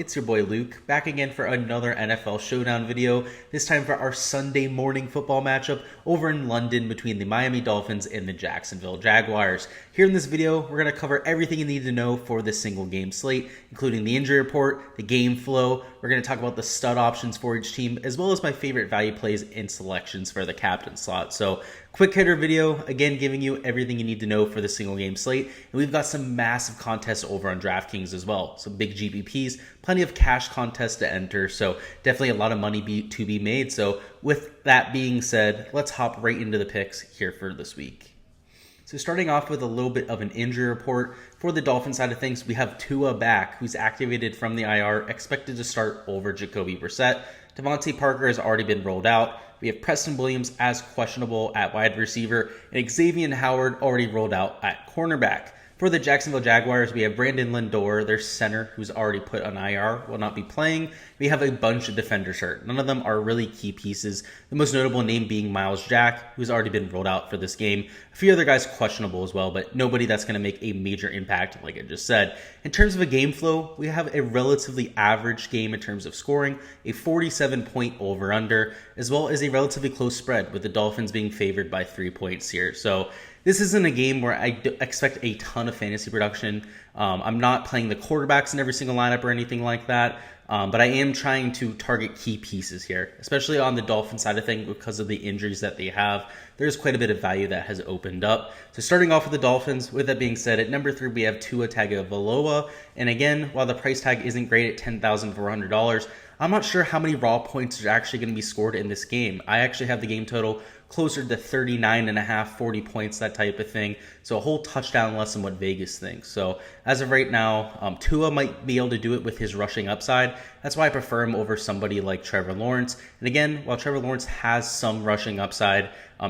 It's your boy Luke, back again for another NFL Showdown video, this time for our Sunday morning football matchup over in London between the Miami Dolphins and the Jacksonville Jaguars. Here in this video, we're going to cover everything you need to know for this single game slate, including the injury report, the game flow. We're going to talk about the stud options for each team, as well as my favorite value plays and selections for the captain slot. So, quick hitter video, again giving you everything you need to know for the single game slate. And we've got some massive contests over on Draftkings as well. Some big GPPs, plenty of cash contests to enter. So definitely a lot of money to be made. So with that being said, let's hop right into the picks here for this week. So starting off with a little bit of an injury report. For the Dolphins side of things, we have Tua back, who's activated from the IR, expected to start over Jacoby Brissett. Devontae Parker has already been rolled out. We have Preston Williams as questionable at wide receiver, and Xavier Howard already rolled out at cornerback. For the Jacksonville Jaguars, we have Brandon Lindor, their center, who's already put on IR, will not be playing. We have a bunch of defenders hurt. None of them are really key pieces. The most notable name being Miles Jack, who's already been rolled out for this game. A few other guys questionable as well, but nobody that's going to make a major impact, like I just said. In terms of a game flow, we have a relatively average game in terms of scoring, a 47-point over-under, as well as a relatively close spread, with the Dolphins being favored by 3 points here. So this isn't a game where I expect a ton of fantasy production. I'm not playing the quarterbacks in every single lineup or anything like that. But I am trying to target key pieces here, especially on the Dolphin side of things because of the injuries that they have. There's quite a bit of value that has opened up. So starting off with the Dolphins, with that being said, at number 3, we have Tua Tagovailoa. And again, while the price tag isn't great at $10,400, I'm not sure how many raw points are actually going to be scored in this game. I actually have the game total closer to 39.5, 40 points, that type of thing. So a whole touchdown less than what Vegas thinks. So as of right now, Tua might be able to do it with his rushing upside. That's why I prefer him over somebody like Trevor Lawrence. And again, while Trevor Lawrence has some rushing upside,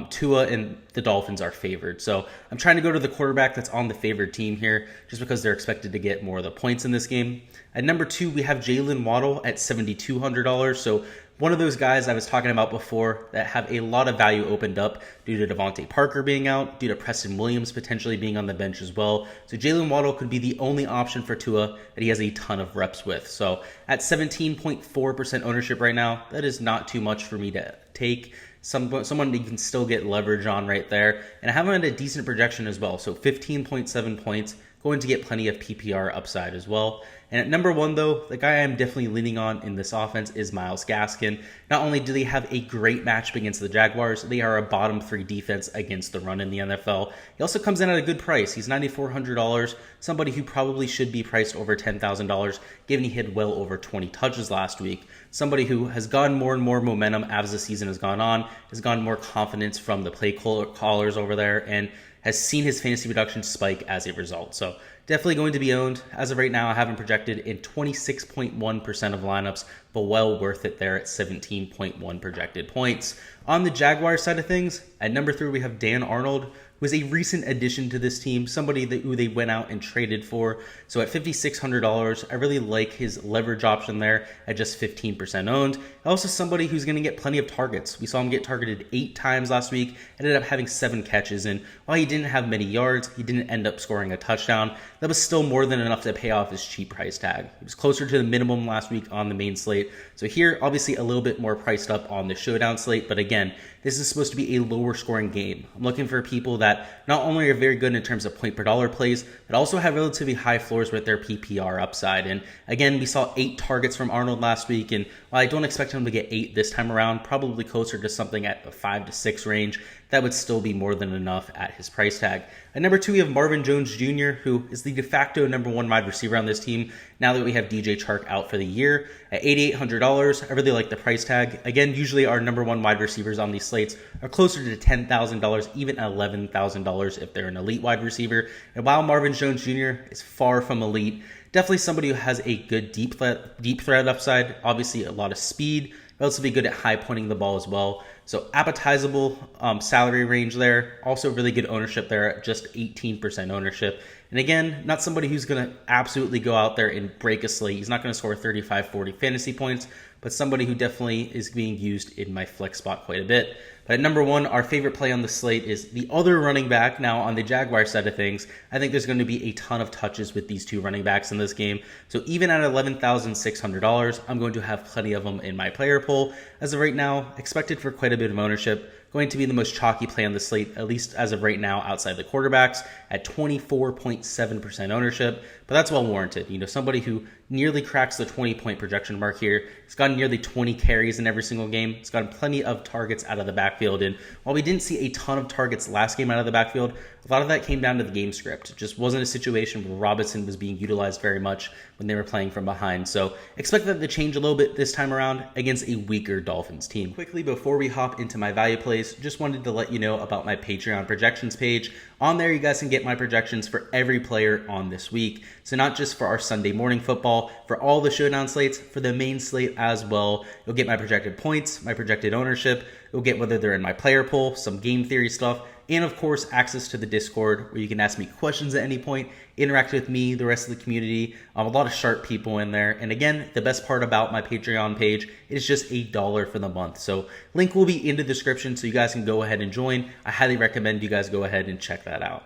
Tua and the Dolphins are favored. So I'm trying to go to the quarterback that's on the favored team here, just because they're expected to get more of the points in this game. At number 2, we have Jalen Waddle at $7,200. So one of those guys I was talking about before that have a lot of value opened up due to Devontae Parker being out, due to Preston Williams potentially being on the bench as well. So Jalen Waddle could be the only option for Tua that he has a ton of reps with. So at 17.4% ownership right now, that is not too much for me to take. Someone you can still get leverage on right there. And I have him at a decent projection as well. So 15.7 points, going to get plenty of PPR upside as well. And at number 1, though, the guy I'm definitely leaning on in this offense is Myles Gaskin. Not only do they have a great matchup against the Jaguars, they are a bottom 3 defense against the run in the NFL. He also comes in at a good price. He's $9,400, somebody who probably should be priced over $10,000, given he hit well over 20 touches last week. Somebody who has gotten more and more momentum as the season has gone on, has gotten more confidence from the play callers over there, and has seen his fantasy production spike as a result. So definitely going to be owned. As of right now, I have him projected in 26.1% of lineups, but well worth it there at 17.1 projected points. On the Jaguars side of things, at number 3, we have Dan Arnold, who is a recent addition to this team, somebody who they went out and traded for. So at $5,600, I really like his leverage option there at just 15% owned. Also somebody who's going to get plenty of targets. We saw him get targeted 8 times last week, ended up having 7 catches, and while he didn't have many yards, he didn't end up scoring a touchdown. That was still more than enough to pay off his cheap price tag. He was closer to the minimum last week on the main slate. So here, obviously a little bit more priced up on the Showdown slate, but again, this is supposed to be a lower scoring game. I'm looking for people that not only are very good in terms of point per dollar plays, but also have relatively high floors with their PPR upside. And again, we saw 8 targets from Arnold last week, and while I don't expect him to get 8 this time around, probably closer to something at the 5 to 6 range, that would still be more than enough at his price tag. At number 2, we have Marvin Jones Jr., who is the de facto number 1 wide receiver on this team now that we have DJ Chark out for the year. At $8,800, I really like the price tag. Again, usually our number 1 wide receivers on these slates are closer to $10,000, even $11,000 if they're an elite wide receiver. And while Marvin Jones Jr. is far from elite, definitely somebody who has a good deep threat upside, obviously a lot of speed, relatively good at high pointing the ball as well. So appetizable salary range there. Also really good ownership there at just 18% ownership. And again, not somebody who's going to absolutely go out there and break a slate. He's not going to score 35, 40 fantasy points, but somebody who definitely is being used in my flex spot quite a bit. But at number one, our favorite play on the slate is the other running back. Now, on the Jaguar side of things, I think there's going to be a ton of touches with these two running backs in this game. So even at $11,600, I'm going to have plenty of them in my player pool. As of right now, expected for quite a bit of ownership. Going to be the most chalky play on the slate, at least as of right now, outside the quarterbacks, at 24.7% ownership. But that's well warranted. Somebody who nearly cracks the 20-point projection mark here. He's gotten nearly 20 carries in every single game. He's gotten plenty of targets out of the backfield. And while we didn't see a ton of targets last game out of the backfield, a lot of that came down to the game script. It just wasn't a situation where Robinson was being utilized very much when they were playing from behind. So expect that to change a little bit this time around against a weaker Dolphins team. Quickly, before we hop into my value plays, just wanted to let you know about my Patreon projections page. On there, you guys can get my projections for every player on this week. So not just for our Sunday morning football, for all the showdown slates, for the main slate as well. You'll get my projected points, my projected ownership. You'll get whether they're in my player pool, some game theory stuff, and of course, access to the Discord where you can ask me questions at any point, interact with me, the rest of the community. A lot of sharp people in there. And again, the best part about my Patreon page is just $1 for the month. So link will be in the description so you guys can go ahead and join. I highly recommend you guys go ahead and check that out.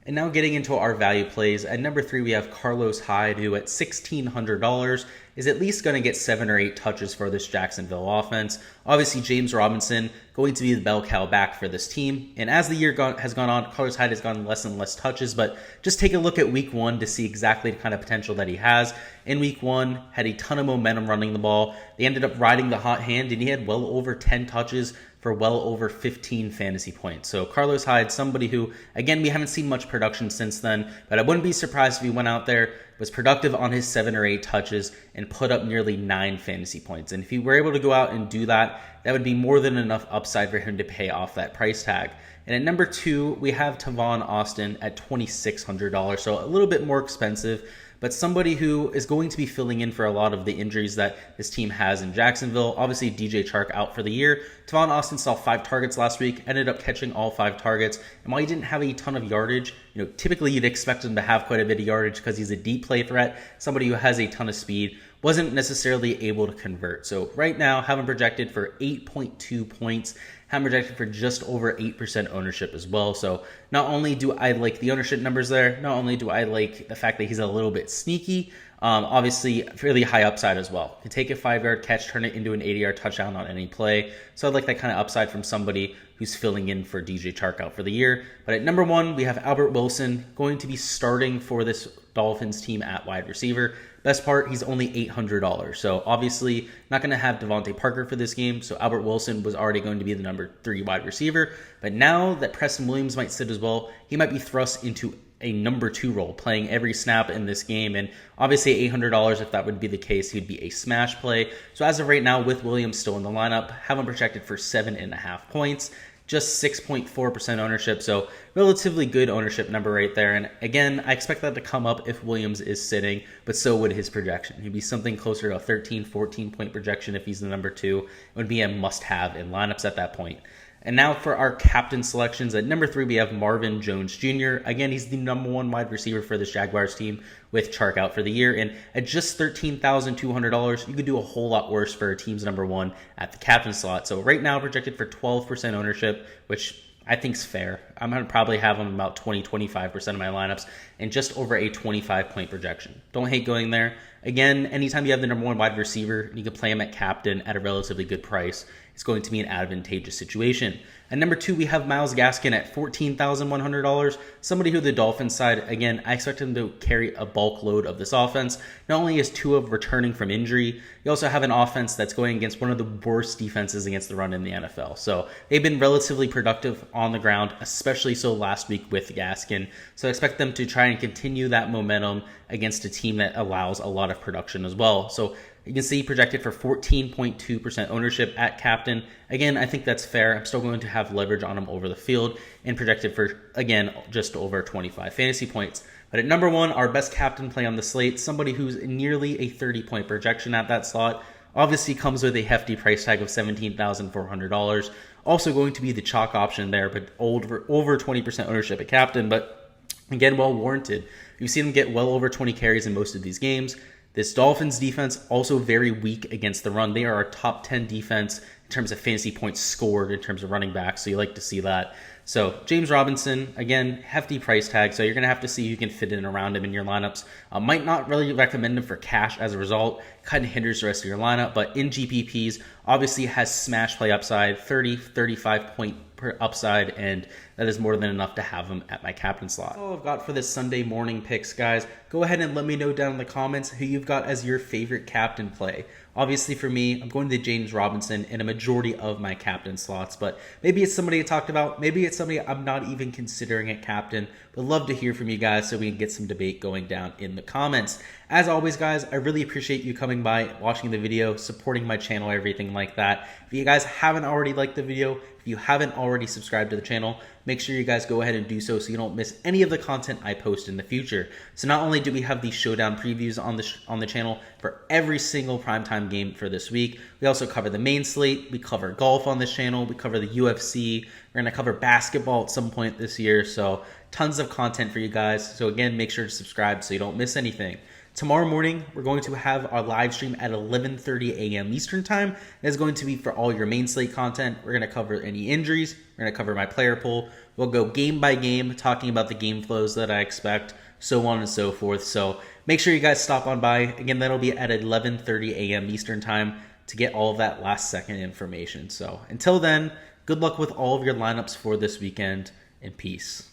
And now getting into our value plays. At number 3, we have Carlos Hyde, who at $1,600 is at least going to get 7 or 8 touches for this Jacksonville offense. Obviously, James Robinson going to be the bell cow back for this team. And as the year has gone on, Carlos Hyde has gotten less and less touches. But just take a look at week 1 to see exactly the kind of potential that he has. In week 1, had a ton of momentum running the ball. They ended up riding the hot hand, and he had well over 10 touches for well over 15 fantasy points. So Carlos Hyde, somebody who, again, we haven't seen much production since then, but I wouldn't be surprised if he went out there, was productive on his 7 or 8 touches, and put up nearly 9 fantasy points. And if he were able to go out and do that, that would be more than enough upside for him to pay off that price tag. And at number 2, we have Tavon Austin at $2,600, so a little bit more expensive, but somebody who is going to be filling in for a lot of the injuries that this team has in Jacksonville. Obviously, DJ Chark out for the year. Tavon Austin saw 5 targets last week, ended up catching all 5 targets. And while he didn't have a ton of yardage, typically you'd expect him to have quite a bit of yardage because he's a deep play threat, somebody who has a ton of speed, wasn't necessarily able to convert. So right now, have him projected for 8.2 points. Have him projected for just over 8% ownership as well. So not only do I like the ownership numbers there, not only do I like the fact that he's a little bit sneaky, obviously fairly high upside as well. Can take a 5-yard catch, turn it into an 80-yard touchdown on any play. So I'd like that kind of upside from somebody who's filling in for DJ Chark out for the year. But at number 1, we have Albert Wilson going to be starting for this Dolphins team at wide receiver. Best part, he's only $800. So obviously not going to have Devontae Parker for this game. So Albert Wilson was already going to be the number 3 wide receiver. But now that Preston Williams might sit as well, he might be thrust into a number 2 role, playing every snap in this game. And obviously $800, if that would be the case, he'd be a smash play. So as of right now, with Williams still in the lineup, have him projected for 7.5 points. Just 6.4% ownership, so relatively good ownership number right there. And again, I expect that to come up if Williams is sitting, but so would his projection. He'd be something closer to a 13, 14-point projection if he's the number 2. It would be a must-have in lineups at that point. And now for our captain selections. At number 3, we have Marvin Jones Jr. Again, he's the number 1 wide receiver for this Jaguars team with Chark out for the year. And at just $13,200, you could do a whole lot worse for a team's number 1 at the captain slot. So right now projected for 12% ownership, which I think is fair. I'm going to probably have him about 20-25% of my lineups and just over a 25-point projection. Don't hate going there. Again, anytime you have the number 1 wide receiver, you can play him at captain at a relatively good price. It's going to be an advantageous situation. At number 2, we have Myles Gaskin at $14,100. Somebody who the Dolphins side, again, I expect him to carry a bulk load of this offense. Not only is Tua returning from injury, you also have an offense that's going against one of the worst defenses against the run in the NFL. So they've been relatively productive on the ground, especially so last week with Gaskin. So I expect them to try and continue that momentum against a team that allows a lot of production as well. So you can see projected for 14.2% ownership at captain. Again, I think that's fair. I'm still going to have leverage on him over the field and projected for, again, just over 25 fantasy points. But at number 1, our best captain play on the slate, somebody who's nearly a 30-point projection at that slot, obviously comes with a hefty price tag of $17,400. Also going to be the chalk option there, but over 20% ownership at captain, but again, well warranted. You've seen him get well over 20 carries in most of these games. This Dolphins defense also very weak against the run. They are a top 10 defense in terms of fantasy points scored in terms of running backs, so you like to see that. So James Robinson, again, hefty price tag, so you're going to have to see who you can fit in around him in your lineups. Might not really recommend him for cash as a result. Kind of hinders the rest of your lineup, but in GPPs, obviously has smash play upside, 30, 35 point per upside, and that is more than enough to have him at my captain slot. That's all I've got for this Sunday morning picks, guys. Go ahead and let me know down in the comments who you've got as your favorite captain play. Obviously for me, I'm going to James Robinson in a majority of my captain slots, but maybe it's somebody I talked about, maybe it's somebody I'm not even considering at captain, but love to hear from you guys so we can get some debate going down in the comments. As always, guys, I really appreciate you coming by, watching the video, supporting my channel, everything like that. If you guys haven't already liked the video, if you haven't already subscribed to the channel, make sure you guys go ahead and do so you don't miss any of the content I post in the future. So not only do we have these Showdown previews on the channel for every single primetime game for this week, we also cover the main slate, we cover golf on this channel, we cover the UFC, we're going to cover basketball at some point this year, so tons of content for you guys. So again, make sure to subscribe so you don't miss anything. Tomorrow morning, we're going to have our live stream at 11:30 a.m. Eastern Time. It's going to be for all your main slate content. We're going to cover any injuries. We're going to cover my player pool. We'll go game by game, talking about the game flows that I expect, so on and so forth. So make sure you guys stop on by. Again, that'll be at 11:30 a.m. Eastern Time to get all of that last second information. So until then, good luck with all of your lineups for this weekend, and peace.